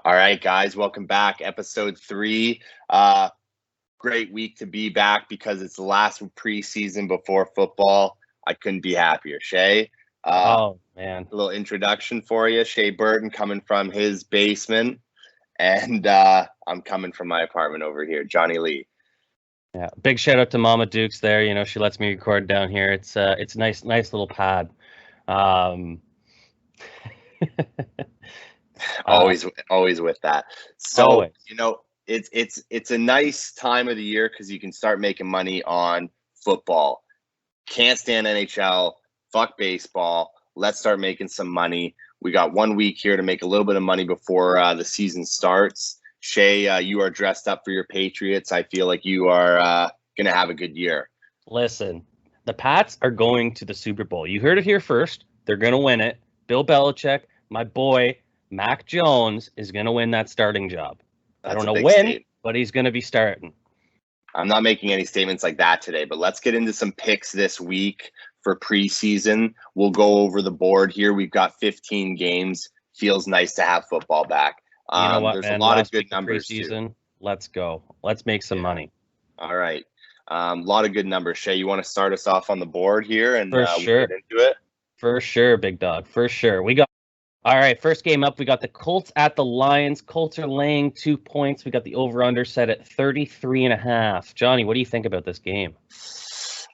All right, guys, welcome back. Episode 3. Great week to be back because it's the last preseason before football. I couldn't be happier. Shea, Oh, man. a little introduction for you. Shea Burton coming from his basement, and I'm coming from my apartment over here. Johnny Lee. Yeah, big shout out to Mama Dukes there. You know, she lets me record down here. It's a nice little pad. Always with that. So, Always. it's a nice time of the year because you can start making money on football. Can't stand NHL. Fuck baseball. Let's start making some money. We got 1 week here to make a little bit of money before the season starts. Shea, you are dressed up for your Patriots. I feel like you are going to have a good year. Listen, the Pats are going to the Super Bowl. You heard it here first. They're going to win it. Bill Belichick, my boy, Mac Jones, is going to win that starting job. I don't know when, but he's going to be starting. I'm not making any statements like that today, but let's get into some picks this week for preseason. We'll go over the board here. We've got 15 games. Feels nice to have football back. You know what, there's man? a lot Last of good week of numbers preseason. too. Let's go. Let's make some money. All right. A lot of good numbers. Shea, you want to start us off on the board here and For sure. we'll get into it? For sure, big dog. For sure. All right, first game up, we got the Colts at the Lions. Colts are laying 2 points. We got the over-under set at 33.5. Johnny, what do you think about this game?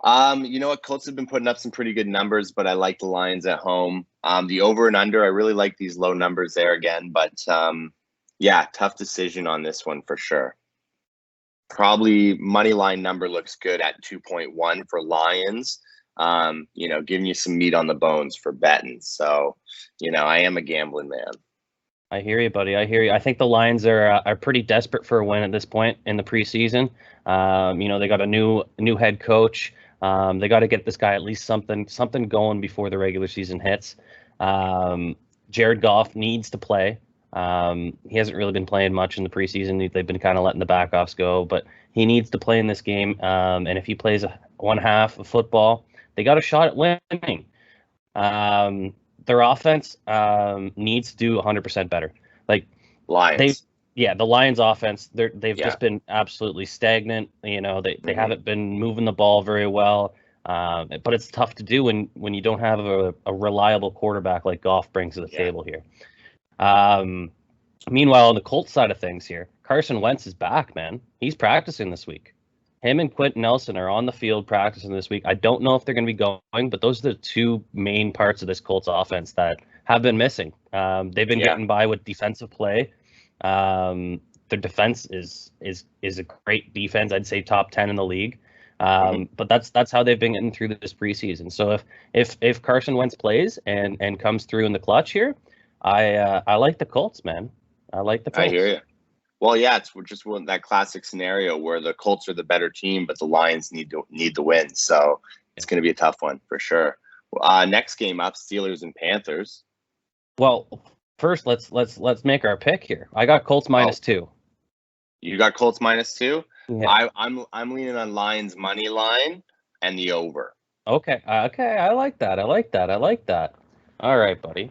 You know what? Colts have been putting up some pretty good numbers, but I like the Lions at home. The over and under, I really like these low numbers there again, but yeah, tough decision on this one for sure. Probably money line number looks good at 2.1 for Lions. Giving you some meat on the bones for betting. So, I am a gambling man. I hear you, buddy. I hear you. I think the Lions are pretty desperate for a win at this point in the preseason. They got a new head coach. They got to get this guy at least something going before the regular season hits. Jared Goff needs to play. He hasn't really been playing much in the preseason. They've been kind of letting the backoffs go, but he needs to play in this game. And if he plays one half of football, they got a shot at winning. Their offense needs to do 100% better. Like Lions. The Lions offense, they've just been absolutely stagnant. They haven't been moving the ball very well. But it's tough to do when you don't have a reliable quarterback like Goff brings to the table here. Meanwhile, on the Colts side of things here, Carson Wentz is back, man. He's practicing this week. Him and Quentin Nelson are on the field practicing this week. I don't know if they're going to be going, but those are the two main parts of this Colts offense that have been missing. They've been getting by with defensive play. Their defense is a great defense. I'd say top 10 in the league. But that's how they've been getting through this preseason. So if Carson Wentz plays and comes through in the clutch here, I like the Colts, man. I like the Colts. I hear you. Well, yeah, it's just that classic scenario where the Colts are the better team, but the Lions need to win. So it's going to be a tough one for sure. Next game up, Steelers and Panthers. Well, first let's make our pick here. I got Colts -2. You got Colts -2? Yeah. I'm leaning on Lions money line and the over. Okay. I like that. All right, buddy.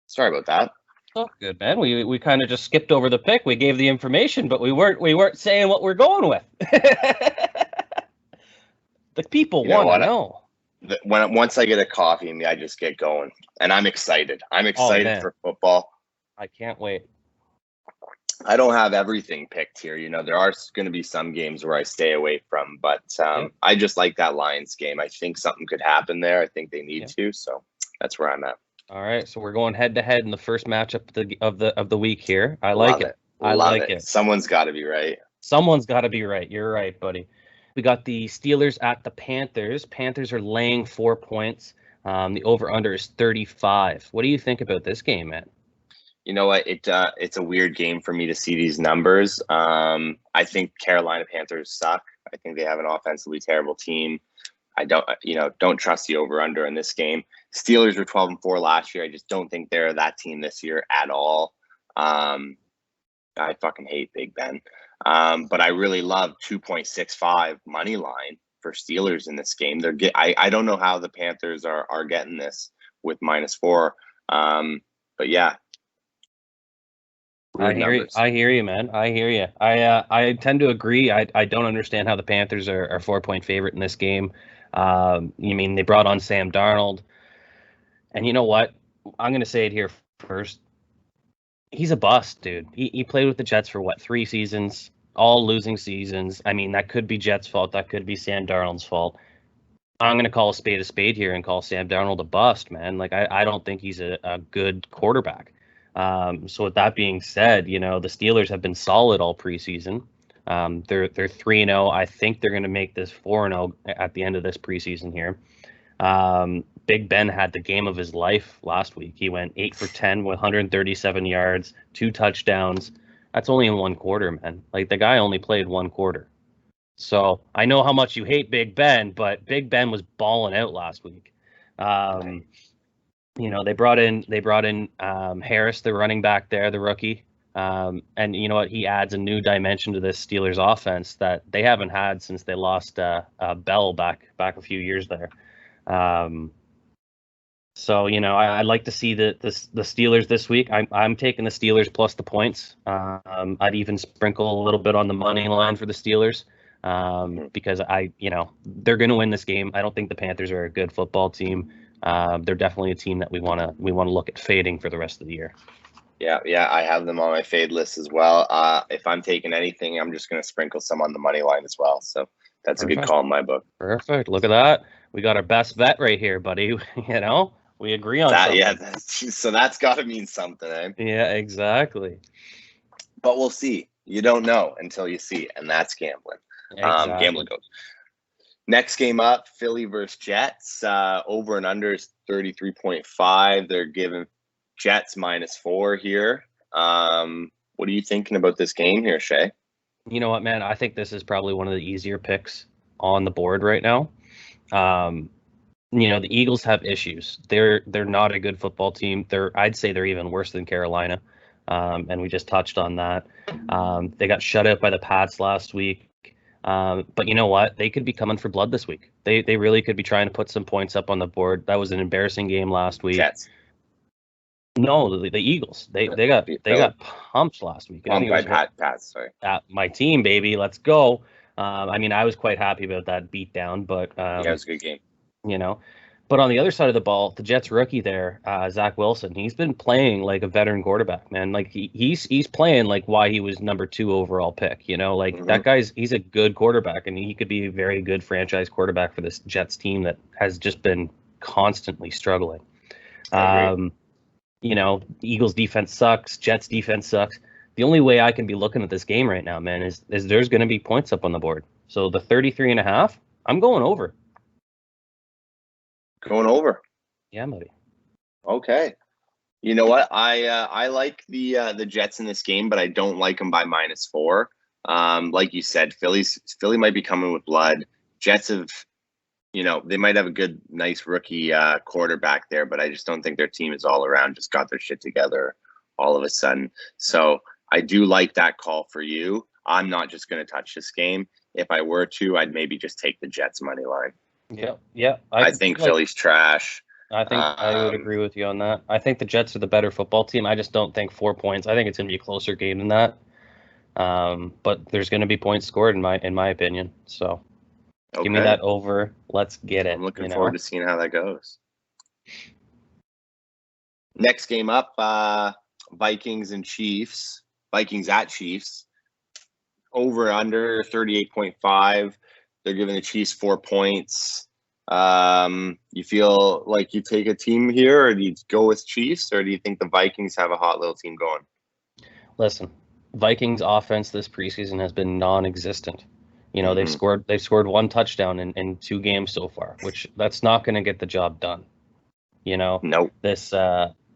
Sorry about that. Oh, good, man. We kind of just skipped over the pick. We gave the information, but we weren't saying what we're going with. The people want to know. Once I get a coffee in me, I just get going, and I'm excited. I'm excited for football. I can't wait. I don't have everything picked here. There are going to be some games where I stay away from, but I just like that Lions game. I think something could happen there. I think they need to, so that's where I'm at. All right, so we're going head to head in the first matchup of the week here. I like it. I like it. Someone's got to be right. Someone's got to be right. You're right, buddy. We got the Steelers at the Panthers. Panthers are laying 4 points. The over/under is 35. What do you think about this game, man? You know what? It's a weird game for me to see these numbers. I think Carolina Panthers suck. I think they have an offensively terrible team. I don't trust the over/under in this game. Steelers were 12-4 last year. I just don't think they're that team this year at all. I fucking hate Big Ben. But I really love 2.65 money line for Steelers in this game. I don't know how the Panthers are getting this with -4. But yeah, Weird numbers. I hear you, man. I hear you. I tend to agree. I don't understand how the Panthers are 4-point favorite in this game. You mean they brought on Sam Darnold, and you know what? I'm gonna say it here first. He's a bust, dude. He played with the Jets for what, 3 seasons, all losing seasons. I mean, that could be Jets' fault. That could be Sam Darnold's fault. I'm going to call a spade here and call Sam Darnold a bust, man. Like, I don't think he's a good quarterback. So with that being said, you know, the Steelers have been solid all preseason. They're 3-0. I think they're going to make this 4-0 at the end of this preseason here. Big Ben had the game of his life last week. He went 8 for 10 with 137 yards, 2 touchdowns. That's only in one quarter, man. Like, the guy only played one quarter. So I know how much you hate Big Ben, but Big Ben was balling out last week. You know, they brought in Harris, the running back there, the rookie. And you know what? He adds a new dimension to this Steelers offense that they haven't had since they lost Bell back a few years there. So you know, I'd like to see the Steelers this week. I'm taking the Steelers plus the points. I'd even sprinkle a little bit on the money line for the Steelers. Because they're going to win this game. I don't think the Panthers are a good football team. They're definitely a team that we want to look at fading for the rest of the year. Yeah, I have them on my fade list as well. If I'm taking anything, I'm just going to sprinkle some on the money line as well. So that's Perfect. A good call in my book. Perfect. Look at that. We got our best bet right here, buddy. You know, we agree on that. something. Yeah, so that's got to mean something, eh? Yeah, exactly. But we'll see. You don't know until you see, and that's gambling. Exactly. Gambling goes. Next game up, Philly versus Jets. Over and under is 33.5. They're giving Jets -4 here. What are you thinking about this game here, Shea? You know what, man? I think this is probably one of the easier picks on the board right now. You know, the Eagles have issues. They're not a good football team. I'd say they're even worse than Carolina. And we just touched on that. They got shut out by the Pats last week. But you know what? They could be coming for blood this week. They really could be trying to put some points up on the board. That was an embarrassing game last week. Jets. No, the Eagles. They got pumped last week. Pumped by Pats. Sorry. My team, baby. Let's go. I mean, I was quite happy about that beatdown, but yeah, it was a good game. You know, but on the other side of the ball, the Jets rookie there, Zach Wilson, he's been playing like a veteran quarterback, man. Like he's playing like why he was number 2 overall pick. You know, like that he's a good quarterback, and he could be a very good franchise quarterback for this Jets team that has just been constantly struggling. You know, Eagles defense sucks, Jets defense sucks. The only way I can be looking at this game right now, man, is there's going to be points up on the board. So the 33.5, I'm going over. Going over. Yeah, buddy. Okay. You know what? I like the Jets in this game, but I don't like them by -4. Like you said, Philly might be coming with blood. Jets have, you know, they might have a good, nice rookie quarterback there, but I just don't think their team is all around just got their shit together all of a sudden. So I do like that call for you. I'm not just going to touch this game. If I were to, I'd maybe just take the Jets money line. Yeah. I think Philly's trash. I think I would agree with you on that. I think the Jets are the better football team. I just don't think 4 points. I think it's going to be a closer game than that. But there's going to be points scored in my opinion. So give me that over. Let's get it. I'm looking forward to seeing how that goes. Next game up, Vikings and Chiefs. Vikings at Chiefs. Over under 38.5. They're giving the Chiefs 4 points. You feel like you take a team here, or do you go with Chiefs, or do you think the Vikings have a hot little team going? Listen, Vikings offense this preseason has been non-existent. You know, they've scored 1 touchdown in 2 games so far, which that's not going to get the job done. You know, nope. This,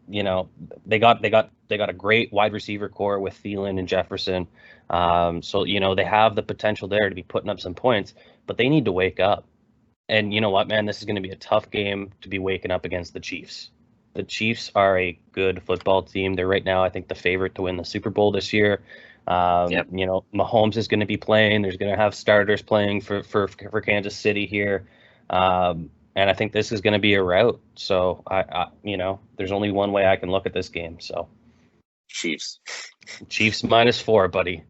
you know, they got a great wide receiver core with Thielen and Jefferson. So, you know, they have the potential there to be putting up some points, but they need to wake up. And you know what, man, this is going to be a tough game to be waking up against the Chiefs. The Chiefs are a good football team. They're right now, I think, the favorite to win the Super Bowl this year. You know, Mahomes is going to be playing. There's going to have starters playing for Kansas City here. And I think this is going to be a rout. So, I you know, there's only one way I can look at this game. So Chiefs. Chiefs -4, buddy.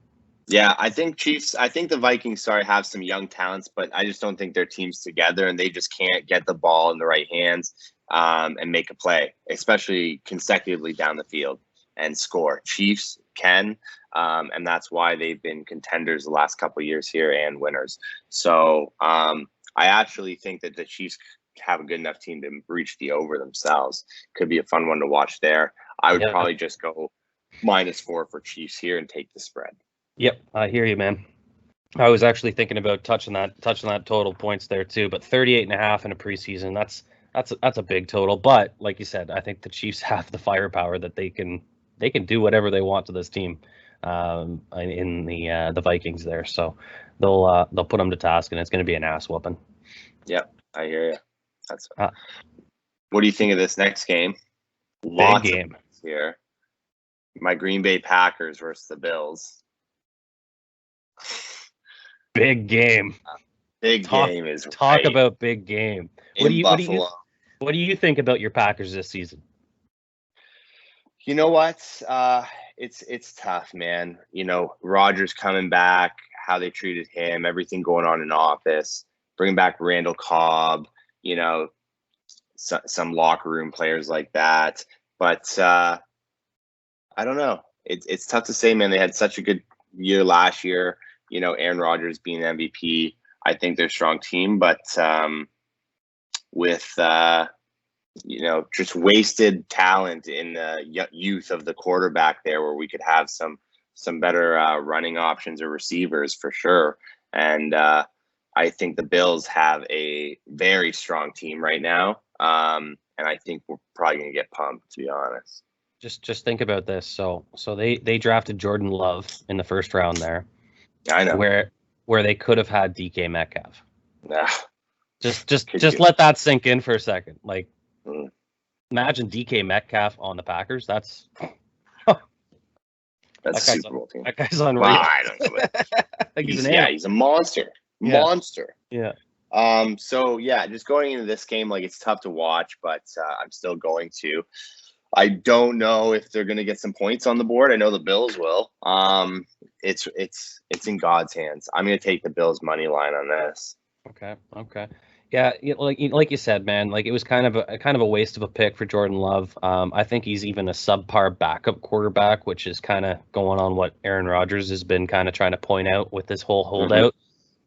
Yeah, I think Chiefs. I think the Vikings, have some young talents, but I just don't think their team's together, and they just can't get the ball in the right hands and make a play, especially consecutively down the field and score. Chiefs can, and that's why they've been contenders the last couple of years here and winners. So I actually think that the Chiefs have a good enough team to reach the over themselves. Could be a fun one to watch there. I would probably just go -4 for Chiefs here and take the spread. Yep, I hear you, man. I was actually thinking about touching that total points there too, but 38.5 in a preseason, that's a big total. But like you said, I think the Chiefs have the firepower that they can do whatever they want to this team in the Vikings there. So they'll put them to task, and it's going to be an ass whooping. Yep, I hear you. That's what do you think of this next game? Big game here. My Green Bay Packers versus the Bills. Big game. Game is talk about big game. Buffalo. What do you think about your Packers this season? You know what? It's tough, man. Rodgers coming back, how they treated him, everything going on in office. Bring back Randall Cobb. Some locker room players like that. But I don't know. It's tough to say, man. They had such a good year last year. Aaron Rodgers being MVP. I think they're a strong team, but with just wasted talent in the youth of the quarterback there, where we could have some better running options or receivers for sure. And I think the Bills have a very strong team right now, and I think we're probably going to get pumped, to be honest. Just think about this. So they drafted Jordan Love in the first round there. I know where they could have had DK Metcalf. Nah. Just let that sink in for a second. Like, imagine DK Metcalf on the Packers. That's a Super Bowl team. That guy's unreal. Well, I don't know. He's a monster. Yeah. Monster. Yeah. So yeah, just going into this game, it's tough to watch, but I'm still going to. I don't know if they're going to get some points on the board. I know the Bills will. It's in God's hands. I'm going to take the Bills money line on this. Okay. Yeah, like you said, man, it was kind of a waste of a pick for Jordan Love. I think he's even a subpar backup quarterback, which is kind of going on what Aaron Rodgers has been kind of trying to point out with this whole holdout.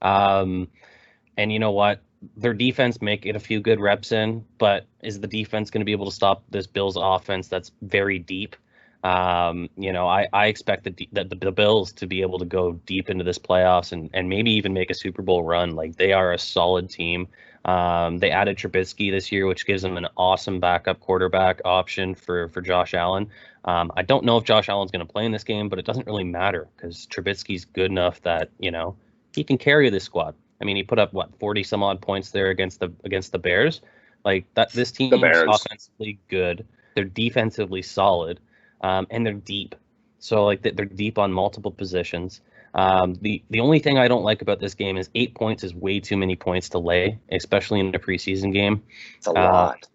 And you know what? Their defense may get a few good reps in, but is the defense going to be able to stop this Bills offense that's very deep? I expect the Bills to be able to go deep into this playoffs and maybe even make a Super Bowl run. They are a solid team. They added Trubisky this year, which gives them an awesome backup quarterback option for Josh Allen. I don't know if Josh Allen's going to play in this game, but it doesn't really matter because Trubisky's good enough that, he can carry this squad. I mean, he put up 40 some odd points there against the Bears. This team is offensively good. They're defensively solid, and they're deep. So they're deep on multiple positions. The only thing I don't like about this game is 8 points is way too many points to lay, especially in a preseason game. It's a lot.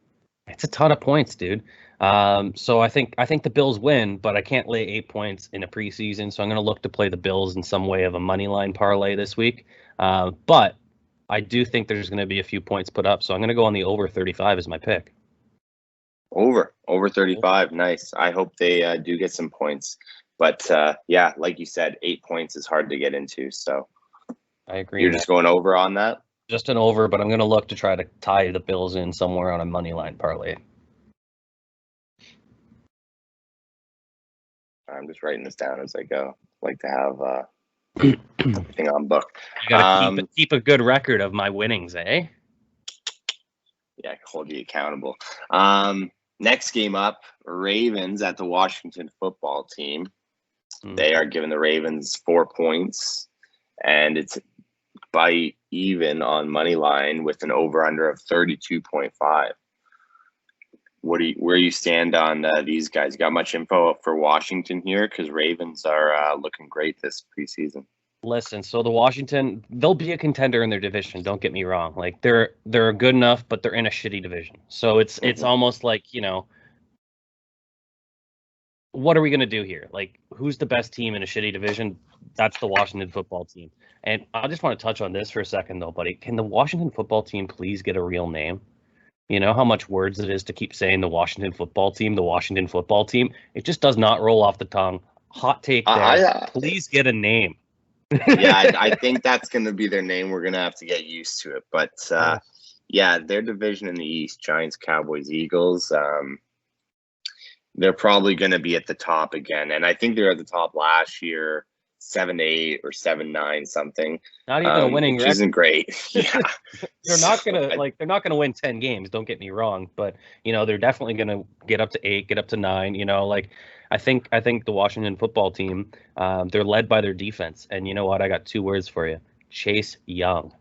It's a ton of points, dude. So I think the Bills win, but I can't lay 8 points in a preseason. So I'm going to look to play the Bills in some way of a money line parlay this week. But I do think there's going to be a few points put up. So I'm going to go on the over 35 as my pick. Over 35. Nice. I hope they do get some points. But yeah, like you said, 8 points is hard to get into. So I agree. You're just going over on that? Just an over, but I'm going to look to try to tie the Bills in somewhere on a money line parlay. I'm just writing this down as I go. Like to have everything on book. You got to keep a good record of my winnings, eh? Yeah, I can hold you accountable. Next game up, Ravens at the Washington football team. They are giving the Ravens 4 points, and it's by even on money line with an over-under of 32.5. Where you stand on these guys? You got much info for Washington here? Because Ravens are looking great this preseason. Listen, so the Washington, they'll be a contender in their division. Don't get me wrong. Like they're good enough, but they're in a shitty division. So it's almost like, what are we going to do here? Like, who's the best team in a shitty division? That's the Washington football team. And I just want to touch on this for a second, though, buddy. Can the Washington football team please get a real name? You know how much words it is to keep saying the Washington football team, the Washington football team? It just does not roll off the tongue. Hot take there. Please get a name. Yeah, I think that's going to be their name. We're going to have to get used to it. But, yeah, their division in the East, Giants, Cowboys, Eagles, they're probably going to be at the top again. And I think they're at the top last year, 7-8 or 7-9 something. Not even a winning which record. Isn't great. Yeah. They're not gonna win 10 games, don't get me wrong, but they're definitely gonna get up to 8, get up to 9. I think the Washington football team, they're led by their defense. And you know what? I got 2 words for you. Chase Young.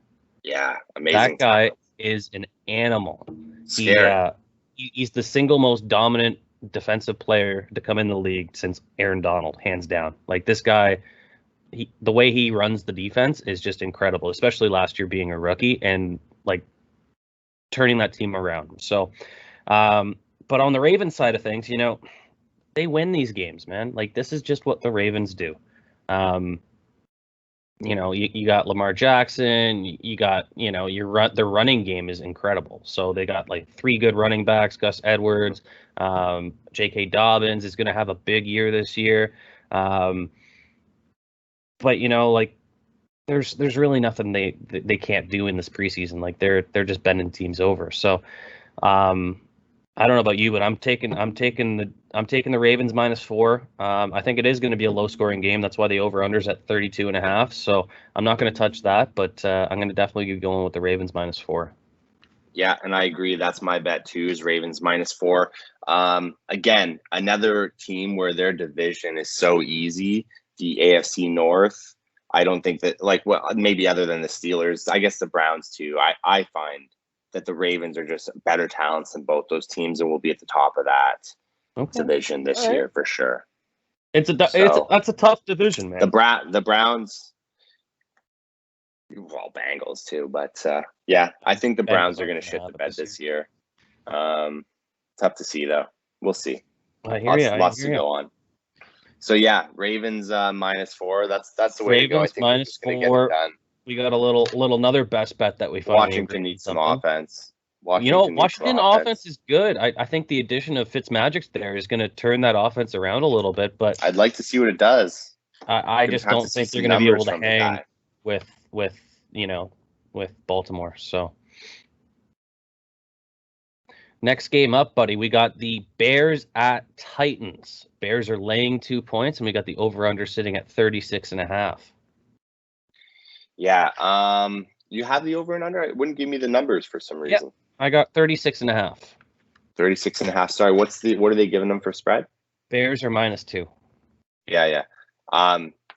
Yeah, amazing. That guy is an animal. He's the single most dominant defensive player to come in the league since Aaron Donald, hands down. Like, this guy, the way he runs the defense is just incredible, especially last year being a rookie and like turning that team around. So, but on the Ravens side of things, they win these games, man. Like, this is just what the Ravens do. You got Lamar Jackson, you got, the running game is incredible. So they got like 3 good running backs, Gus Edwards, J.K. Dobbins is going to have a big year this year. But, there's really nothing they can't do in this preseason. Like, they're just bending teams over. So, I don't know about you, but I'm taking the Ravens -4. I think it is going to be a low scoring game. That's why the over/under's at 32.5. So I'm not going to touch that, but I'm going to definitely be going with the Ravens -4. Yeah, and I agree. That's my bet too, is Ravens -4. Again, another team where their division is so easy, the AFC North. I don't think that, maybe other than the Steelers, I guess the Browns too. I find that the Ravens are just better talents than both those teams, and will be at the top of that division this year for sure. That's a tough division, man. The Browns, well, Bengals too, but yeah, I think the Browns are going to shit the bed this year. Tough to see though. We'll see. I hear you. Lots to go on. So yeah, Ravens -4. That's the way to go. I think we're just going to get it done. We got a little another best bet that we found. Washington needs some offense. Washington offense is good. I think the addition of Fitzmagic there is going to turn that offense around a little bit. But I'd like to see what it does. I just don't think they're going to be able to hang with Baltimore. So next game up, buddy, we got the Bears at Titans. Bears are laying 2 points, and we got the over/under sitting at 36.5. Yeah, you have the over and under? It wouldn't give me the numbers for some reason. Yeah, I got 36.5. 36.5. Sorry, what are they giving them for spread? Bears are -2. Yeah.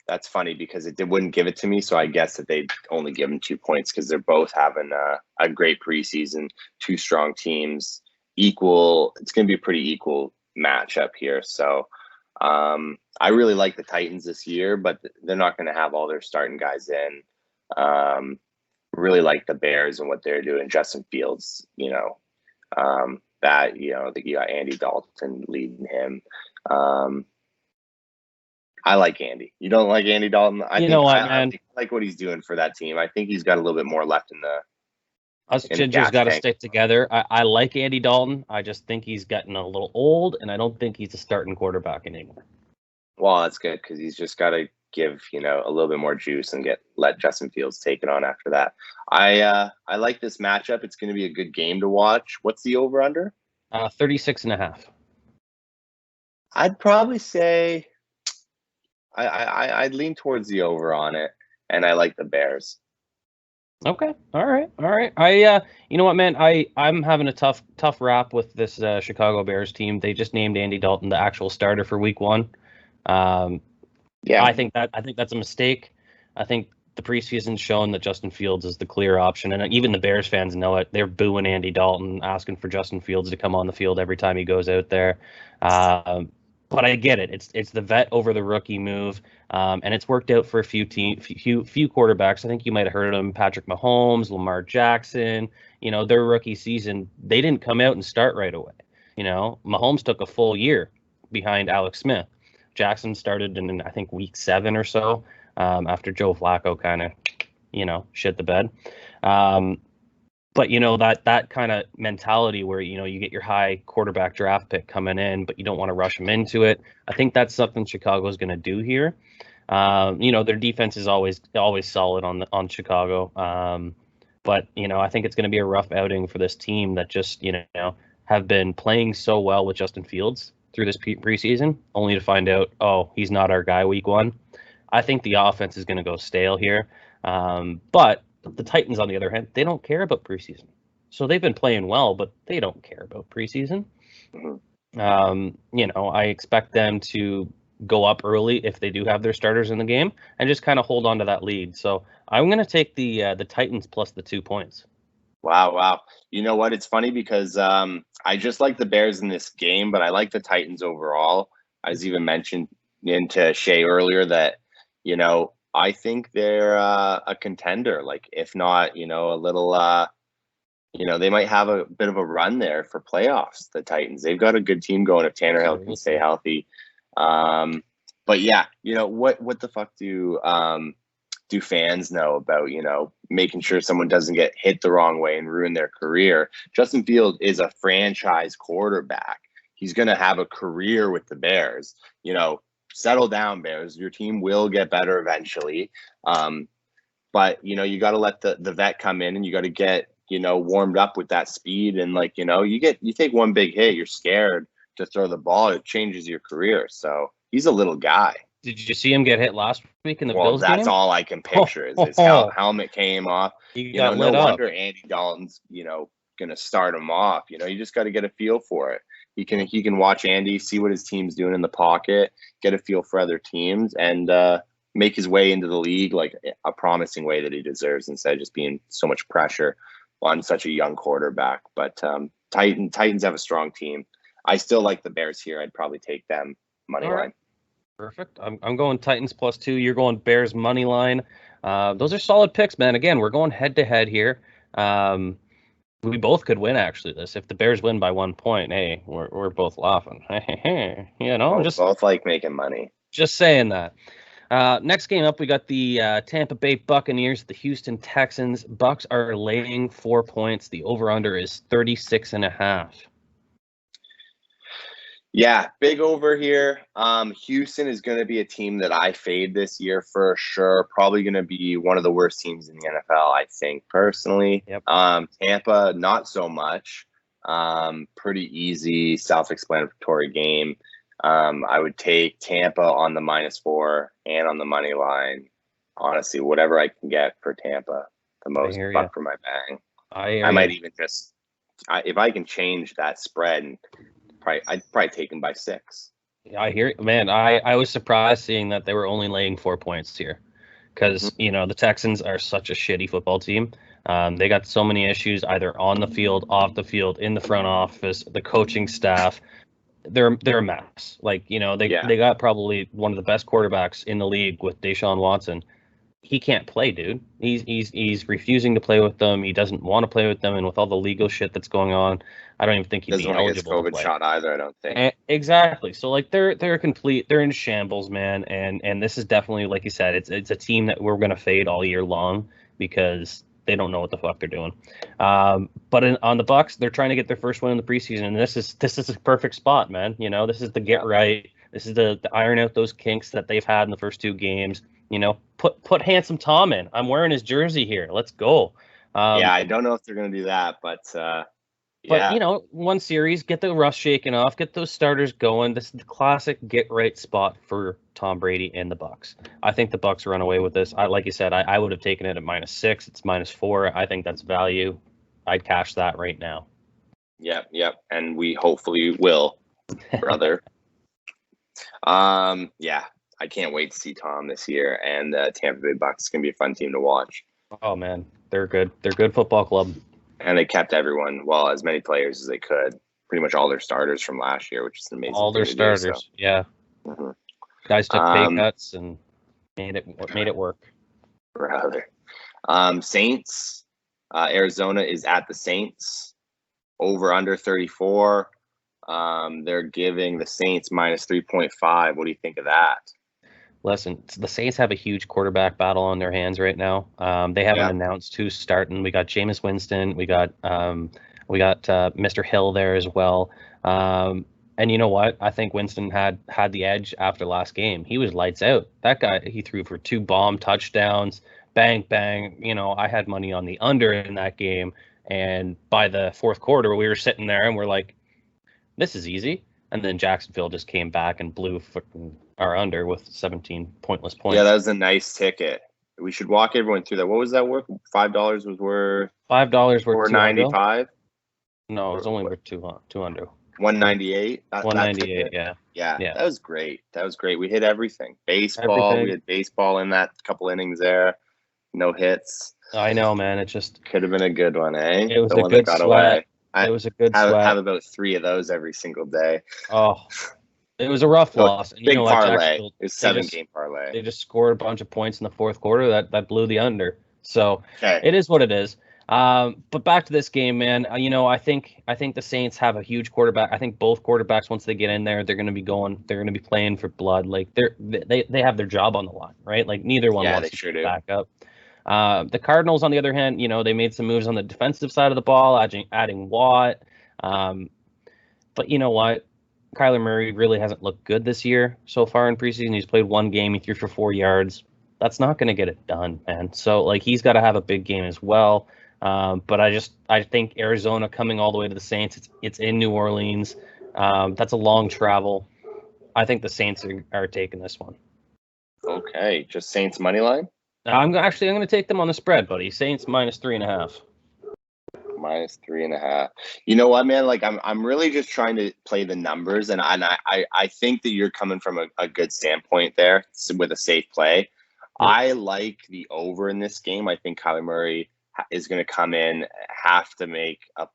That's funny because it wouldn't give it to me, so I guess that they'd only give them 2 points because they're both having a great preseason, 2 strong teams, equal. It's going to be a pretty equal matchup here. So I really like the Titans this year, but they're not going to have all their starting guys in. Really like the Bears and what they're doing. Justin Fields, I think you got Andy Dalton leading him. I like Andy. You don't like Andy Dalton? I like what he's doing for that team. I think he's got a little bit more left in the. Us gingers got to stick together. I like Andy Dalton. I just think he's getting a little old, and I don't think he's a starting quarterback anymore. Well, that's good because he's just got to give a little bit more juice and let Justin Fields take it on after that. I like this matchup. It's going to be a good game to watch. What's the over under? 36.5. I'd probably say I'd lean towards the over on it, and I like the Bears. Okay. All right. You know what, man? I'm having a tough rap with this Chicago Bears team. They just named Andy Dalton the actual starter for Week 1. Yeah, I think that's a mistake. I think the preseason's shown that Justin Fields is the clear option, and even the Bears fans know it. They're booing Andy Dalton, asking for Justin Fields to come on the field every time he goes out there. But I get it. It's the vet over the rookie move, and it's worked out for a few quarterbacks. I think you might have heard of them: Patrick Mahomes, Lamar Jackson. Their rookie season, they didn't come out and start right away. Mahomes took a full year. behind Alex Smith. Jackson started in, I think, week 7 or so, after Joe Flacco kind of, shit the bed. But, that kind of mentality where, you get your high quarterback draft pick coming in, but you don't want to rush them into it. I think that's something Chicago's going to do here. Their defense is always solid on Chicago. But, I think it's going to be a rough outing for this team that just, have been playing so well with Justin Fields through this preseason, only to find out, oh, he's not our guy week 1. I think the offense is going to go stale here. But the Titans, on the other hand, they don't care about preseason. So they've been playing well, but they don't care about preseason. I expect them to go up early if they do have their starters in the game and just kind of hold on to that lead. So I'm going to take the Titans plus the 2 points. Wow. You know what? It's funny because I just like the Bears in this game, but I like the Titans overall. I was even mentioned into Shea earlier that, I think they're a contender. Like, if not, a little, they might have a bit of a run there for playoffs, the Titans. They've got a good team going if Tannehill can stay healthy. But yeah, what the fuck do fans know about, making sure someone doesn't get hit the wrong way and ruin their career? Justin Fields is a franchise quarterback. He's going to have a career with the Bears. Settle down, Bears. Your team will get better eventually. But, you got to let the vet come in, and you got to get, warmed up with that speed. And you take one big hit, you're scared to throw the ball. It changes your career. So he's a little guy. Did you see him get hit last week in the Bills game? That's all I can picture is his helmet came off. No wonder Andy Dalton's, going to start him off. You just got to get a feel for it. He can watch Andy, see what his team's doing in the pocket, get a feel for other teams, and make his way into the league like a promising way that he deserves, instead of just being so much pressure on such a young quarterback. But Titans have a strong team. I still like the Bears here. I'd probably take them money line. Perfect. I'm going Titans plus 2. You're going Bears money line. Those are solid picks, man. Again, we're going head to head here. We both could win, actually. If the Bears win by 1 point, hey, we're both laughing. Just both like making money. Just saying that. Next game up, we got the Tampa Bay Buccaneers, the Houston Texans. Bucks are laying 4 points. The over/under is 36.5. Yeah, big over here. Houston is going to be a team that I fade this year for sure. Probably going to be one of the worst teams in the NFL, I think, personally. Yep. Tampa, not so much. Pretty easy, self-explanatory game. I would take Tampa on the -4 and on the money line. Honestly, whatever I can get for Tampa, the most buck for my bang. I might even just, if I can change that spread, I'd probably take them by 6. I hear it, man. I was surprised seeing that they were only laying 4 points here, because the Texans are such a shitty football team. They got so many issues either on the field, off the field, in the front office, the coaching staff. They're a mess. They got probably one of the best quarterbacks in the league with Deshaun Watson. He can't play, dude. He's refusing to play with them. He doesn't want to play with them, and with all the legal shit that's going on, I don't even think he'd be eligible to play. COVID shot either, I don't think. Exactly. So they're in shambles, man. And this is definitely, like you said, it's a team that we're gonna fade all year long because they don't know what the fuck they're doing. But on the Bucks, they're trying to get their first win in the preseason, and this is a perfect spot, man. This is the get right. This is the iron out those kinks that they've had in the first 2 games. Put handsome Tom in. I'm wearing his jersey here. Let's go. I don't know if they're going to do that, but one series, get the rust shaken off, get those starters going. This is the classic get right spot for Tom Brady and the Bucks. I think the Bucks run away with this. Like you said, I would have taken it at -6. It's -4. I think that's value. I'd cash that right now. Yep. And we hopefully will, brother. I can't wait to see Tom this year, and Tampa Bay Bucks is going to be a fun team to watch. Oh, man. They're good. They're a good football club. And they kept everyone, as many players as they could. Pretty much all their starters from last year, which is amazing. All their starters, yeah. Mm-hmm. Guys took pay cuts and made it work. Brother. Saints. Arizona is at the Saints. Over under 34. They're giving the Saints minus 3.5. What do you think of that? Listen, the Saints have a huge quarterback battle on their hands right now. They haven't announced who's starting. We got Jameis Winston. We got Mr. Hill there as well. And you know what? I think Winston had the edge after last game. He was lights out. That guy, he threw for 2 bomb touchdowns. Bang, bang. You know, I had money on the under in that game. And by the fourth quarter, we were sitting there and we're like, this is easy. And then Jacksonville just came back and blew our under with 17 pointless points. Yeah, that was a nice ticket. We should walk everyone through that. What was that worth? $5 was worth $5 worth $4.95. No, it was only worth 200. 198. 198. Yeah. That was great. We hit everything. Baseball. We had baseball in that couple innings there. No hits. I know, man. It just could have been a good one, eh? It was a good sweat. It was a good sweat. Have about 3 of those every single day. Oh, it was a rough loss. And big parlay. It was 7-game parlay. They just scored a bunch of points in the fourth quarter that blew the under. So It is what it is. But back to this game, man. I think the Saints have a huge quarterback. I think both quarterbacks, once they get in there, they're going to be going. They're going to be playing for blood. Like they have their job on the line, right? Like neither one wants to get back up. The Cardinals, on the other hand, they made some moves on the defensive side of the ball, adding Watt. But you know what? Kyler Murray really hasn't looked good this year so far in preseason. He's played 1 game. He threw for 4 yards. That's not going to get it done, man. So like he's got to have a big game as well. But I think Arizona coming all the way to the Saints. It's in New Orleans. That's a long travel. I think the Saints are taking this one. Okay, just Saints money line. I'm going to take them on the spread, buddy. Saints minus 3.5. Minus 3.5. You know what, man? Like I'm really just trying to play the numbers, and I think that you're coming from a good standpoint there with a safe play. Yeah. I like the over in this game. I think Kyler Murray is going to come in, have to make a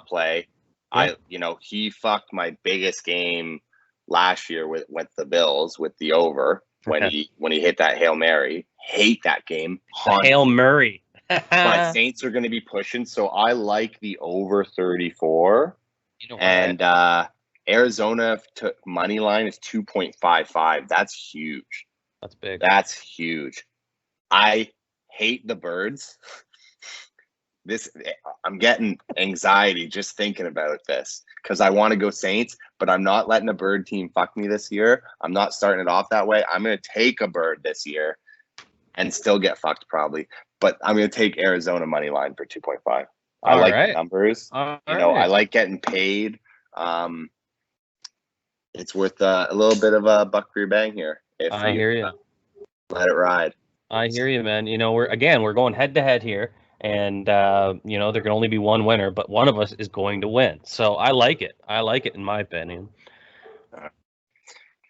play. Yeah. He fucked my biggest game last year with the Bills with the over when he hit that Hail Mary. Hate that game. Hail Murray. But Saints are going to be pushing, so I like the over 34. And Arizona money line is 2.55. That's huge. That's big. That's huge. I hate the birds. I'm getting anxiety just thinking about this because I want to go Saints, but I'm not letting a bird team fuck me this year. I'm not starting it off that way. I'm going to take a bird this year and still get fucked probably. But I'm going to take Arizona money line for 2.5. I like the numbers. I like getting paid. It's worth a little bit of a buck for your bang here. I hear you. Let it ride. I hear you, man. We're going head to head here, and there can only be one winner, but one of us is going to win. So I like it. I like it, in my opinion.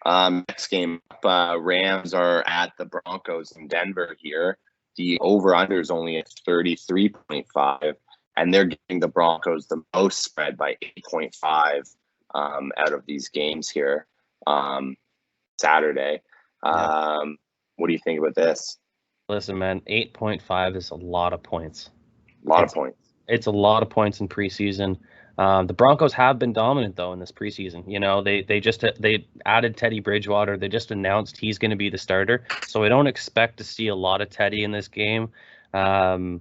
Next game up, Rams are at the Broncos in Denver here. The over-under is only at 33.5, and they're giving the Broncos the most spread by 8.5 out of these games here Saturday. What do you think about this? Listen, man, 8.5 is a lot of points. It's a lot of points in preseason. The Broncos have been dominant though in this preseason. They added Teddy Bridgewater. They just announced he's going to be the starter. So I don't expect to see a lot of Teddy in this game. But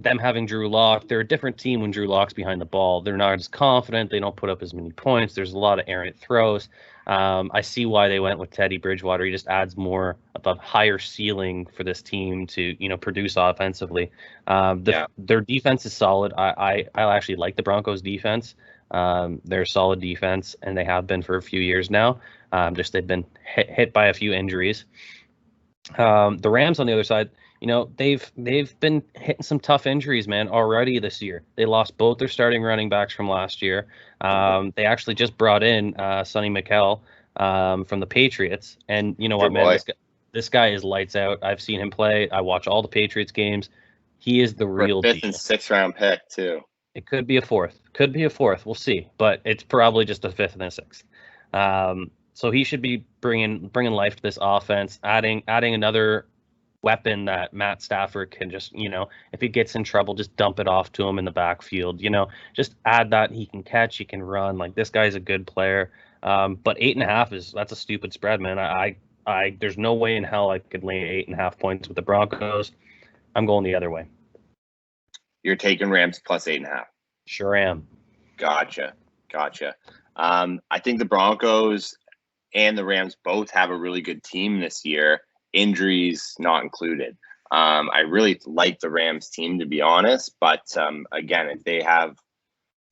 them having Drew Lock, they're a different team when Drew Lock's behind the ball. They're not as confident. They don't put up as many points. There's a lot of errant throws. I see why they went with Teddy Bridgewater. He just adds more of a higher ceiling for this team to, produce offensively. Their defense is solid. I actually like the Broncos defense. They're a solid defense, and they have been for a few years now. They've been hit by a few injuries. The Rams on the other side, they've been hitting some tough injuries, man, already this year. They lost both their starting running backs from last year. They actually just brought in Sonny Michel from the Patriots. And you know what, man? This guy is lights out. I've seen him play. I watch all the Patriots games. He is the real deal. 5th and 6th round pick, too. It could be a 4th. We'll see. But it's probably just a 5th and a 6th. So he should be bringing life to this offense, adding another weapon that Matt Stafford can just, if he gets in trouble, just dump it off to him in the backfield. Just add that he can catch, he can run. Like, this guy's a good player. But 8.5 that's a stupid spread, man. There's no way in hell I could lay 8.5 points with the Broncos. I'm going the other way. You're taking Rams plus 8.5. Sure am. Gotcha. I think the Broncos and the Rams both have a really good team this year, injuries not included. I really like the Rams team, to be honest. But again, if they have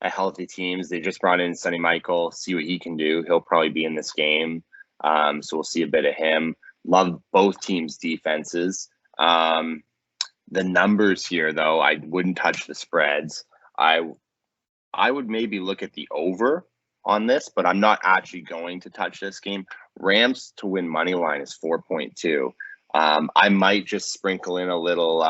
a healthy team, they just brought in Sonny Michael, see what he can do. He'll probably be in this game. So we'll see a bit of him. Love both teams' defenses. The numbers here, though, I wouldn't touch the spreads. I would maybe look at the over on this, but I'm not actually going to touch this game. Rams to win money line is 4.2. I might just sprinkle in a little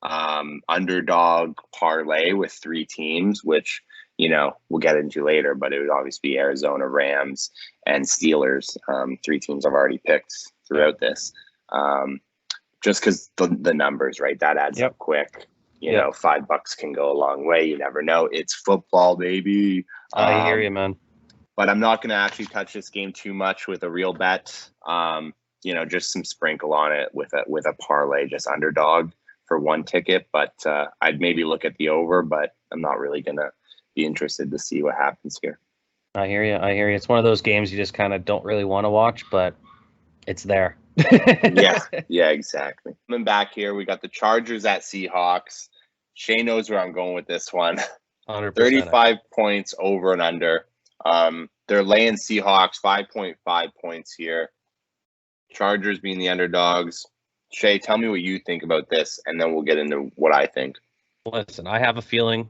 underdog parlay with 3 teams, which, we'll get into later, but it would obviously be Arizona, Rams, and Steelers. 3 teams I've already picked throughout this. Just because the numbers, right? That adds up quick. You know, $5 can go a long way. You never know. It's football, baby. I hear you, man. But I'm not going to actually touch this game too much with a real bet. Just some sprinkle on it with a parlay, just underdog for 1 ticket. But I'd maybe look at the over, but I'm not really going to be interested to see what happens here. I hear you. It's one of those games you just kind of don't really want to watch, but it's there. Yeah, exactly. Coming back here, we got the Chargers at Seahawks. Shea knows where I'm going with this one. 100%. 35 points over and under. They're laying Seahawks 5.5 points here. Chargers being the underdogs. Shea, tell me what you think about this, and then we'll get into what I think. Listen, I have a feeling.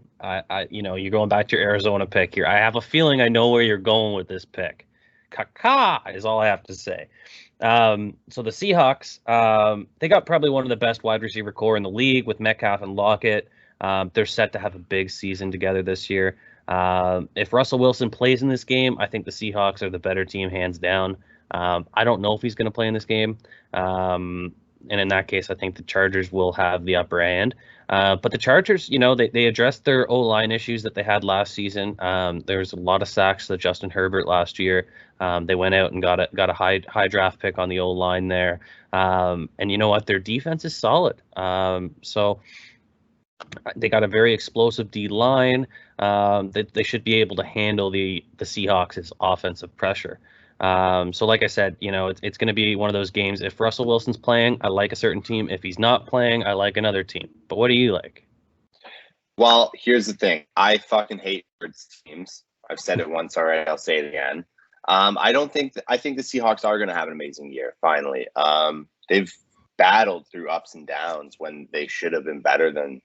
You're going back to your Arizona pick here. I have a feeling I know where you're going with this pick. Caca is all I have to say. So the Seahawks, they got probably one of the best wide receiver core in the league with Metcalf and Lockett. They're set to have a big season together this year. If Russell Wilson plays in this game, I think the Seahawks are the better team, hands down. I don't know if he's going to play in this game. And in that case, I think the Chargers will have the upper hand. But the Chargers, they addressed their O-line issues that they had last season. There's a lot of sacks to Justin Herbert last year. They went out and got a high draft pick on the O-line there. And you know what? Their defense is solid. So they got a very explosive D-line. They should be able to handle the Seahawks' offensive pressure. So like I said, it's going to be one of those games. If Russell Wilson's playing, I like a certain team. If he's not playing, I like another team. But what do you like? Well, here's the thing. I fucking hate birds teams. I've said it once already. I'll say it again. I think the Seahawks are going to have an amazing year. Finally, they've battled through ups and downs when they should have been better than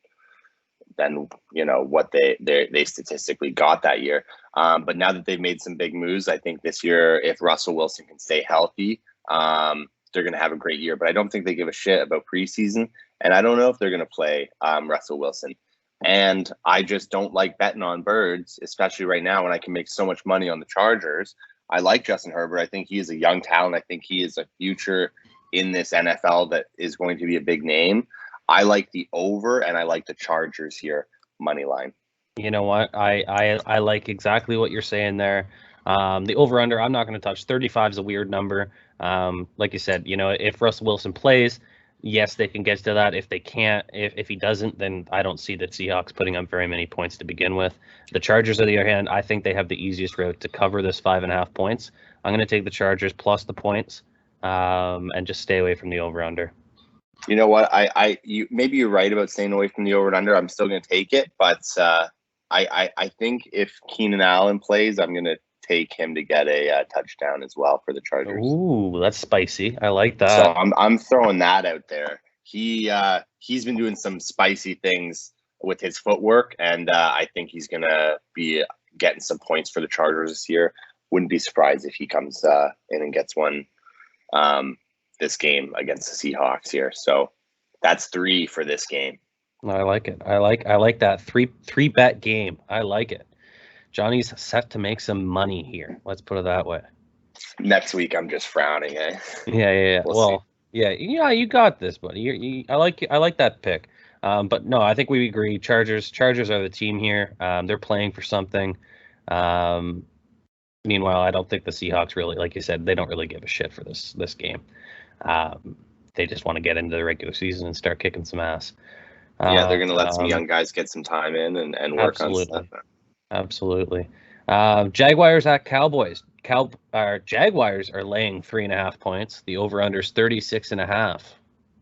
what they statistically got that year. But now that they've made some big moves, I think this year, if Russell Wilson can stay healthy, they're going to have a great year. But I don't think they give a shit about preseason, and I don't know if they're going to play Russell Wilson. And I just don't like betting on birds, especially right now when I can make so much money on the Chargers. I like Justin Herbert. I think he is a young talent. I think he is a future in this NFL that is going to be a big name. I like the over, and I like the Chargers here, money line. You know what? I like exactly what you're saying there. The over-under, I'm not going to touch. 35 is a weird number. Like you said, if Russell Wilson plays, yes, they can get to that. If they can't, if he doesn't, then I don't see the Seahawks putting up very many points to begin with. The Chargers, on the other hand, I think they have the easiest route to cover this 5.5 points. I'm going to take the Chargers plus the points and just stay away from the over-under. You know what? Maybe you're right about staying away from the over and under. I'm still going to take it, but I think if Keenan Allen plays, I'm going to take him to get a touchdown as well for the Chargers. Ooh, that's spicy. I like that. So I'm throwing that out there. He's been doing some spicy things with his footwork, and I think he's going to be getting some points for the Chargers this year. Wouldn't be surprised if he comes in and gets one this game against the Seahawks here. So that's 3 for this game. I like it. I like that three bet game. I like it. Johnny's set to make some money here. Let's put it that way. Next week, I'm just frowning, eh? Yeah. We'll Yeah, you got this, buddy. I like that pick. But no, I think we agree. Chargers are the team here. They're playing for something. Um, Meanwhile, I don't think the Seahawks really, like you said, they don't really give a shit for this game. Um, they just want to get into the regular season and start kicking some ass. Yeah, they're going to let some Um, young guys get some time in and work on stuff. Absolutely, absolutely. Jaguars at Cowboys. Jaguars are laying 3.5 points. The over/under's 36.5.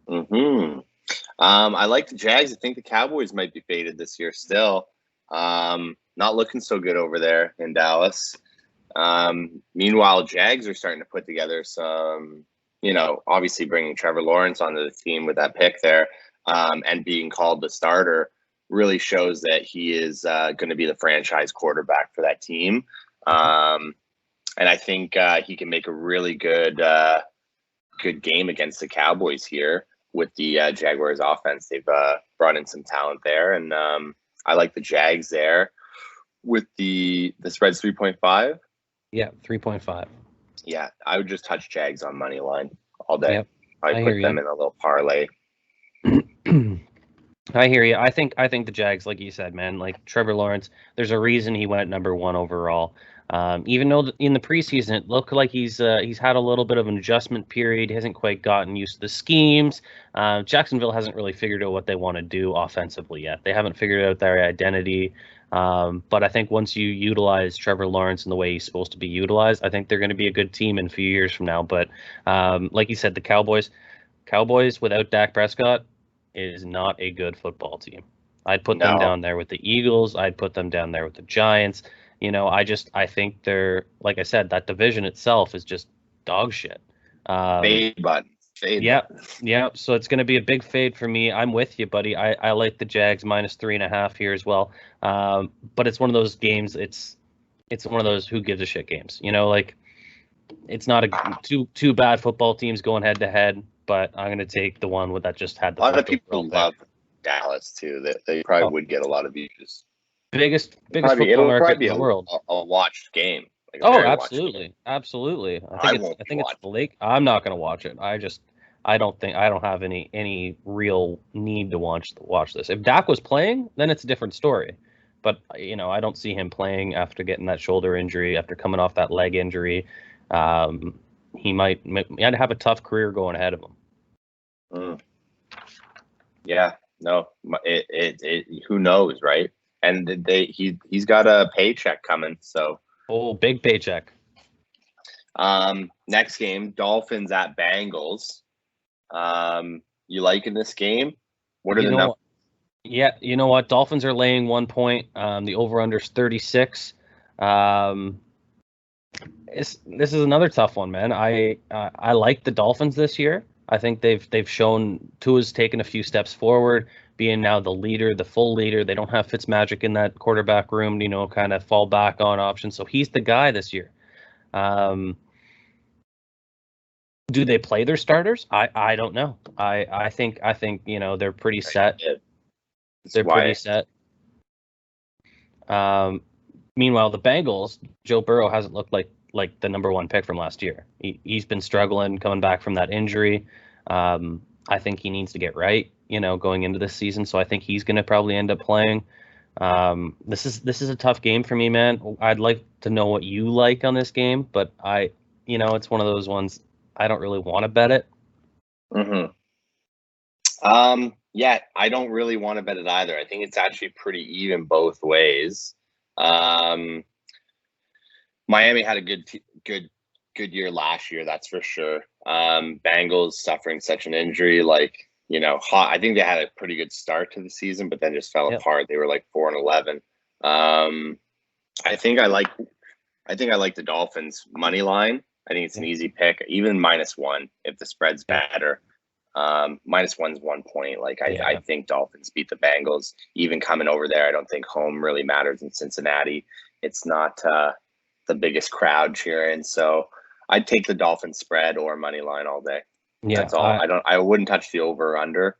Mm-hmm. I like the Jags. I think the Cowboys might be faded this year still. Not looking so good over there in Dallas. Meanwhile, Jags are starting to put together some, obviously bringing Trevor Lawrence onto the team with that pick there, and being called the starter really shows that he is going to be the franchise quarterback for that team. And I think he can make a really good game against the Cowboys here with the Jaguars offense. They've brought in some talent there, and I like the Jags there with the spread's 3.5. Yeah, 3.5. Yeah, I would just touch Jags on money line all day. Yep, I'd put them in a little parlay. I hear you. I think the Jags, like you said, man, like Trevor Lawrence, there's a reason he went number 1 overall. Even though in the preseason it looked like he's had a little bit of an adjustment period, he hasn't quite gotten used to the schemes. Jacksonville hasn't really figured out what they want to do offensively yet. They haven't figured out their identity. But I think once you utilize Trevor Lawrence in the way he's supposed to be utilized, I think they're going to be a good team in a few years from now. But like you said, the Cowboys without Dak Prescott is not a good football team. I'd put them down there with the Eagles. I'd put them down there with the Giants. I think they're, like I said, that division itself is just dog shit. Fade button. Yeah. So it's going to be a big fade for me. I'm with you, buddy. I like the Jags -3.5 here as well. But it's one of those games. It's one of those who gives a shit games. Like it's not two bad football teams going head to head. But I'm going to take the one that just had the. A lot of people love Dallas too. They probably would get a lot of views. Biggest football market in the world. A watched game. Absolutely. I think it's the Lake. I'm not going to watch it. I don't have any real need to watch this. If Dak was playing, then it's a different story. But I don't see him playing after getting that shoulder injury, after coming off that leg injury. He might have a tough career going ahead of him. Yeah, no, who knows, right? And he's got a paycheck coming, so. Oh, big paycheck. Next game, Dolphins at Bengals. You liking this game? What are the numbers? Yeah, you know what? Dolphins are laying 1 point. The over/under's 36. This is another tough one, man. I like the Dolphins this year. I think they've shown Tua's taken a few steps forward, being now the leader, the full leader. They don't have Fitzmagic in that quarterback room, kind of fall back on options. So he's the guy this year. Do they play their starters? I don't know. I think they're pretty set. They're pretty set. Meanwhile, the Bengals, Joe Burrow hasn't looked like the number 1 pick from last year. He's been struggling coming back from that injury. I think he needs to get right, going into this season. So I think he's going to probably end up playing. This is a tough game for me, man. I'd like to know what you like on this game, but it's one of those ones I don't really want to bet it. Mm-hmm. Yeah, I don't really want to bet it either. I think it's actually pretty even both ways. Miami had a good year last year, that's for sure. Bengals suffering such an injury, I think they had a pretty good start to the season, but then just fell apart. They were 4-11. I think I like the Dolphins money line. I think it's an easy pick, even -1 if the spread's better. -1's 1 point. I think Dolphins beat the Bengals. Even coming over there, I don't think home really matters in Cincinnati. It's not the biggest crowd cheering, so I'd take the Dolphins spread or money line all day. Yeah, that's all. I wouldn't touch the over or under,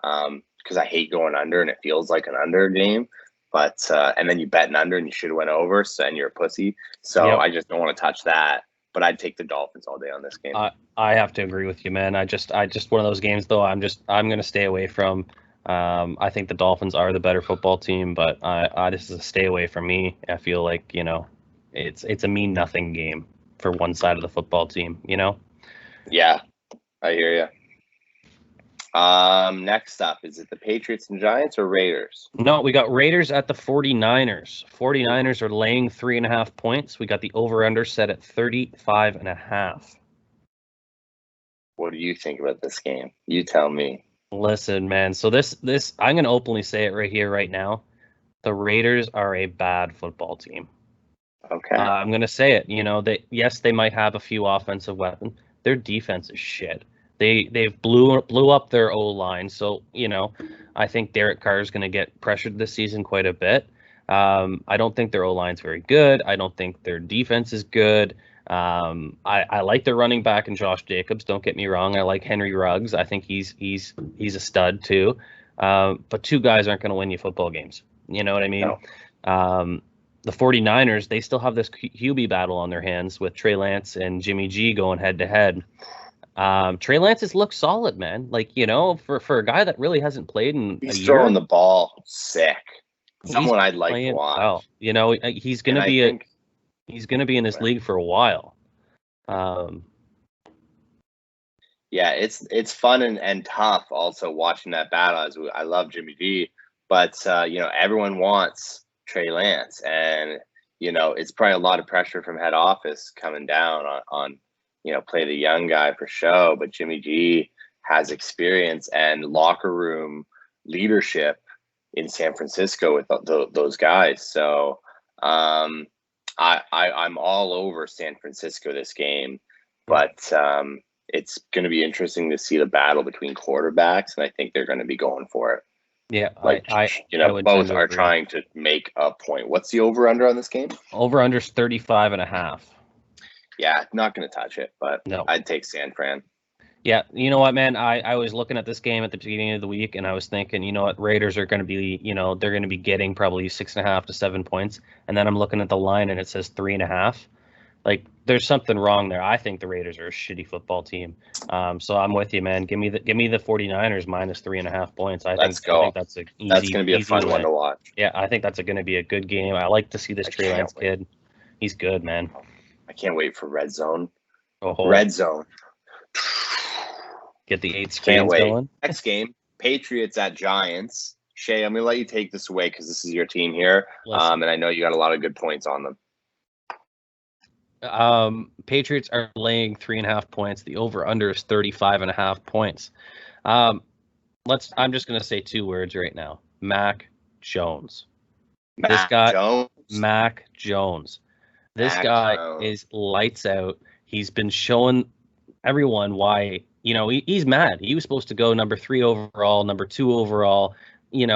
because I hate going under and it feels like an under game. But and then you bet an under and you should have went over, and you're a pussy. So I just don't want to touch that. but I'd take the Dolphins all day on this game. I have to agree with you, man. I just one of those games though. I'm going to stay away from. I think the Dolphins are the better football team, but this is a stay away from me. I feel like it's a mean nothing game for one side of the football team. Yeah, I hear you. Next up, is it the Patriots and Giants or Raiders? No, we got Raiders at the 49ers. 49ers are laying 3.5 points. We got the over-under set at 35.5. What do you think about this game? You tell me. Listen, man. So this I'm going to openly say it right here, right now. The Raiders are a bad football team. Okay. I'm going to say it. They might have a few offensive weapons. Their defense is shit. They've blew up their O-line, so I think Derek Carr is going to get pressured this season quite a bit. I don't think their O-line's very good. I don't think their defense is good. I like their running back and Josh Jacobs. Don't get me wrong. I like Henry Ruggs. I think he's a stud too. But two guys aren't going to win you football games. You know what I mean? No. The 49ers, they still have this QB battle on their hands with Trey Lance and Jimmy G going head to head. Trey Lance has looked solid, man. For a guy that really hasn't played in a year. He's throwing the ball sick. Someone I'd like to watch. Well. He's going to be he's going to be in this league for a while. Yeah, it's fun and tough also watching that battle. I love Jimmy G, but everyone wants Trey Lance, and it's probably a lot of pressure from head office coming down on play the young guy for show, but Jimmy G has experience and locker room leadership in San Francisco with those guys. So I'm all over San Francisco this game, but it's going to be interesting to see the battle between quarterbacks, and I think they're going to be going for it. Yeah, both are trying to make a point. What's the over-under on this game? Over-under is 35.5. Yeah, not going to touch it, but no. I'd take San Fran. Yeah, you know what, man? I was looking at this game at the beginning of the week, and I was thinking, Raiders are going to be, they're going to be getting probably 6.5 to 7 points, and then I'm looking at the line, and it says 3.5. There's something wrong there. I think the Raiders are a shitty football team. So I'm with you, man. Give me the 49ers minus 3.5 points. I think that's that's going to be a fun one to watch. Yeah, I think that's going to be a good game. I like to see this Trey Lance kid. He's good, man. I can't wait for Red Zone. Oh, Red Zone. Get the 8 screens going. Next game, Patriots at Giants. Shea, I'm going to let you take this away because this is your team here. And I know you got a lot of good points on them. Patriots are laying 3.5 points. The over-under is 35.5 points. I'm just going to say 2 words right now. Mac Jones. Mac Jones. This guy is lights out. He's been showing everyone why, he's mad. He was supposed to go number 3 overall, number 2 overall. He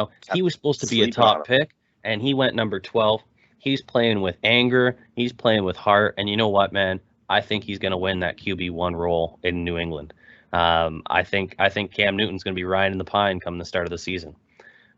was supposed to be a top pick, and he went number 12. He's playing with anger. He's playing with heart. And you know what, man? I think he's going to win that QB1 role in New England. I think Cam Newton's going to be riding the pine come the start of the season.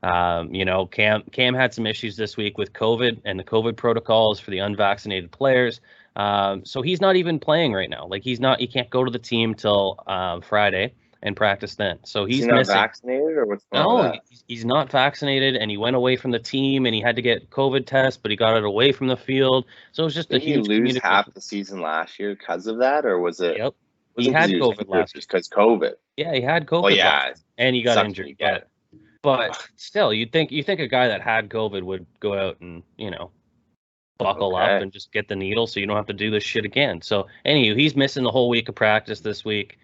Cam had some issues this week with COVID and the COVID protocols for the unvaccinated players. So he's not even playing right now. He can't go to the team till Friday and practice then. So he's not missing. Vaccinated or what's going on? No, he's not vaccinated, and he went away from the team, and he had to get COVID test, but he got it away from the field. So it was just a huge communication. Did he lose half the season last year because of that, or was it? Yep. He had COVID last year. Because COVID. Yeah, he had COVID. Oh yeah, and he got injured. But still, you think a guy that had COVID would go out and buckle up and just get the needle, so you don't have to do this shit again. So anyway, he's missing the whole week of practice this week,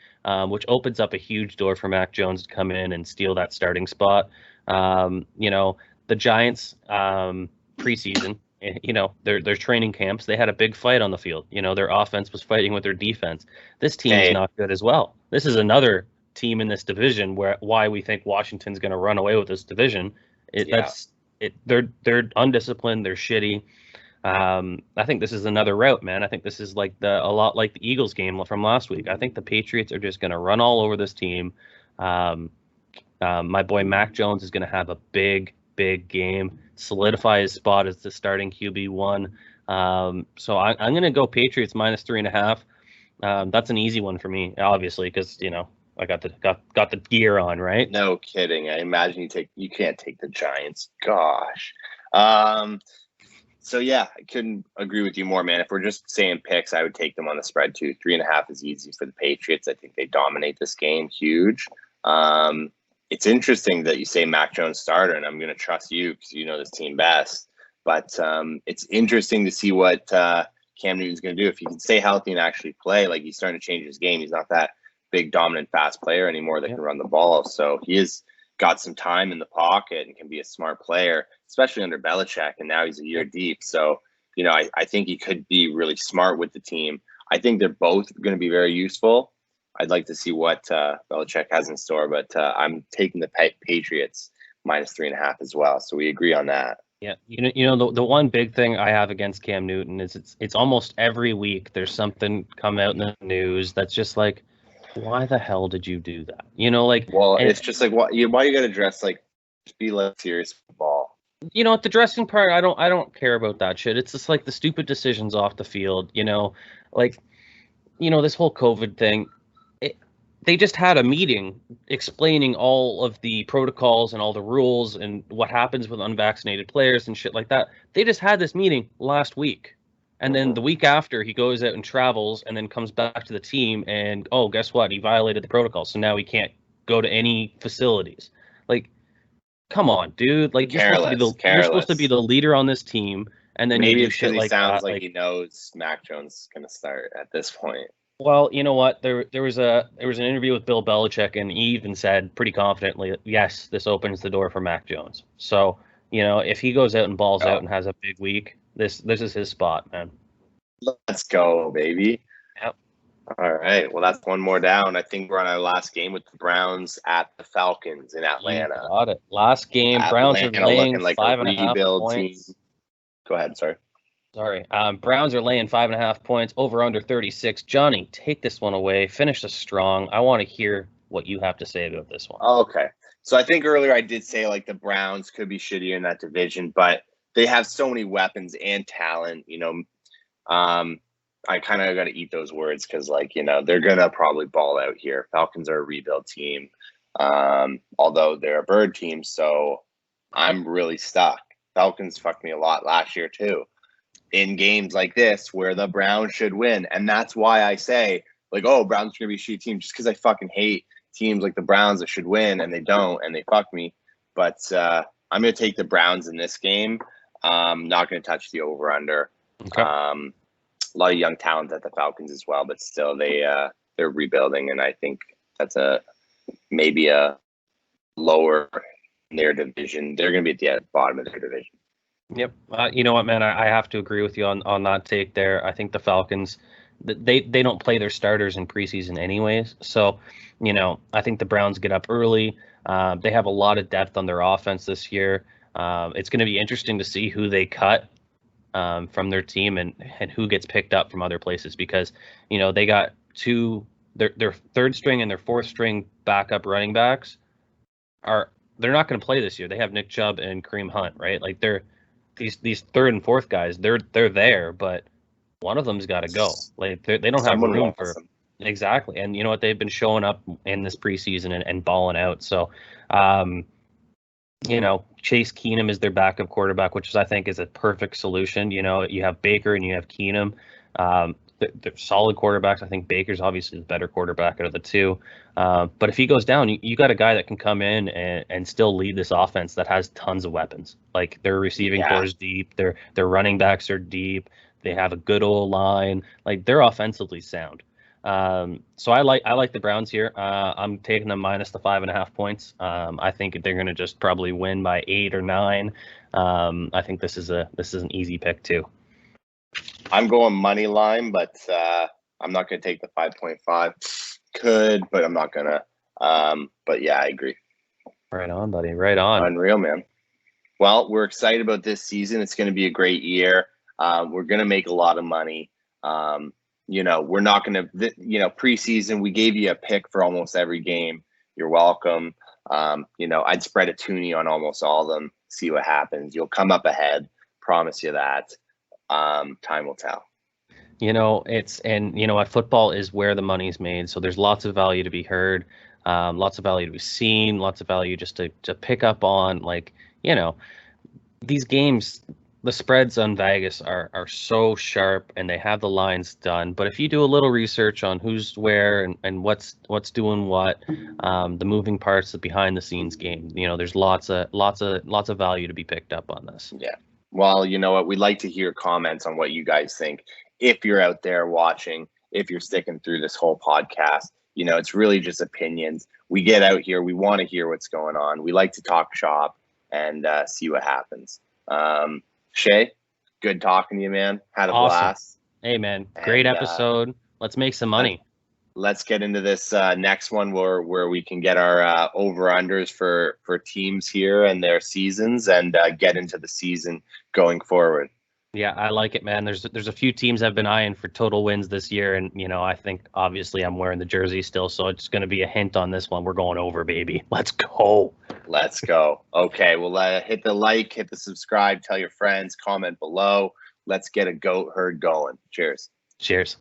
which opens up a huge door for Mac Jones to come in and steal that starting spot. The Giants preseason, their training camps, they had a big fight on the field. Their offense was fighting with their defense. This team is not good as well. This is another team in this division why we think Washington's going to run away with this division. They're undisciplined. They're shitty. I think this is another route, man. I think this is a lot like the Eagles game from last week. I think the Patriots are just going to run all over this team. My boy Mac Jones is going to have a big game, solidify his spot as the starting QB1. So I'm going to go Patriots minus 3.5. That's an easy one for me, obviously, because I got the gear on, right? No kidding. I imagine you can't take the Giants. Gosh. So yeah, I couldn't agree with you more, man. If we're just saying picks, I would take them on the spread too. 3.5 is easy for the Patriots. I think they dominate this game. Huge. It's interesting that you say Mac Jones starter, and I'm going to trust you because you know this team best. But it's interesting to see what Cam Newton's going to do. If he can stay healthy and actually play, like he's starting to change his game. He's not that big, dominant, fast player anymore that can run the ball. So he has got some time in the pocket and can be a smart player, especially under Belichick. And now he's a year deep. So, I think he could be really smart with the team. I think they're both going to be very useful. I'd like to see what Belichick has in store, but I'm taking the Patriots minus 3.5 as well. So we agree on that. Yeah, the one big thing I have against Cam Newton is it's almost every week there's something come out in the news that's just like, why the hell did you do that? It's just like why you got to dress like, just be like serious football. At the dressing part, I don't care about that shit. It's just like the stupid decisions off the field. This whole COVID thing. They just had a meeting explaining all of the protocols and all the rules and what happens with unvaccinated players and shit like that. They just had this meeting last week. And then the week after, he goes out and travels and then comes back to the team and, oh, guess what? He violated the protocol. So now he can't go to any facilities. Like, come on, dude. Like, you're supposed to be the leader on this team. And then maybe you do it's shit he like sounds that. like he knows Mac Jones is going to start at this point. Well, you know what? There was an interview with Bill Belichick, and he even said pretty confidently, yes, this opens the door for Mac Jones. So, if he goes out and balls out and has a big week, this is his spot, man. Let's go, baby. Yep. All right. Well, that's one more down. I think we're on our last game with the Browns at the Falcons in Atlanta. You got it. Last game, Browns are laying like 5.5 points. Team. Go ahead. Sorry. Browns are laying 5.5 points, over under 36. Johnny, take this one away. Finish us strong. I want to hear what you have to say about this one. Okay. So I think earlier I did say like the Browns could be shittier in that division, but they have so many weapons and talent. I kind of got to eat those words because they're going to probably ball out here. Falcons are a rebuild team, although they're a bird team. So I'm really stuck. Falcons fucked me a lot last year too. In games like this where the Browns should win. And that's why I say, Browns are going to be a shitty team, just because I fucking hate teams like the Browns that should win and they don't, and they fuck me. But I'm going to take the Browns in this game. Not going to touch the over-under. Okay. A lot of young talent at the Falcons as well, but still they're rebuilding, and I think that's maybe a lower in their division. They're going to be at the bottom of their division. Yep. You know what, man? I have to agree with you on that take there. I think the Falcons, they don't play their starters in preseason anyways. So, I think the Browns get up early. They have a lot of depth on their offense this year. It's going to be interesting to see who they cut from their team and who gets picked up from other places because, they got their third string and their fourth string backup running backs they're not going to play this year. They have Nick Chubb and Kareem Hunt, right? Like these third and fourth guys, they're there, but one of them's got to go. Like they don't have room for them. Exactly. And you know what? They've been showing up in this preseason and balling out. So, Chase Keenum is their backup quarterback, which I think is a perfect solution. You have Baker and you have Keenum. They're solid quarterbacks. I think Baker's obviously the better quarterback out of the two. But if he goes down, you got a guy that can come in and still lead this offense that has tons of weapons. Like their receiving core is deep. Their running backs are deep. They have a good old line. Like they're offensively sound. So I like the Browns here. I'm taking them minus the 5.5 points. I think they're going to just probably win by 8 or 9. I think this is an easy pick too. I'm going money line, but I'm not going to take the 5.5. Could, but I'm not going to. But yeah, I agree. Right on, buddy. Right on. Unreal, man. Well, we're excited about this season. It's going to be a great year. We're going to make a lot of money. We're not going to, preseason, we gave you a pick for almost every game. You're welcome. I'd spread a toonie on almost all of them, see what happens. You'll come up ahead. Promise you that. Time will tell. And you know what, football is where the money's made. So there's lots of value to be heard, lots of value to be seen, lots of value just to pick up on, like, these games, the spreads on Vegas are so sharp and they have the lines done. But if you do a little research on who's where and what's doing what, the moving parts, the behind the scenes game, there's lots of value to be picked up on this. Yeah. Well, you know what? We'd like to hear comments on what you guys think. If you're out there watching, if you're sticking through this whole podcast, it's really just opinions. We get out here. We want to hear what's going on. We like to talk shop and see what happens. Shea, good talking to you, man. Had a blast. Hey, man, great episode. Let's make some money. Let's get into this next one where we can get our over-unders for teams here and their seasons and get into the season going forward. Yeah, I like it, man. There's a few teams I've been eyeing for total wins this year, and I think obviously I'm wearing the jersey still, so it's going to be a hint on this one. We're going over, baby. Let's go. Let's go. Okay, well, hit the like, hit the subscribe, tell your friends, comment below. Let's get a goat herd going. Cheers. Cheers.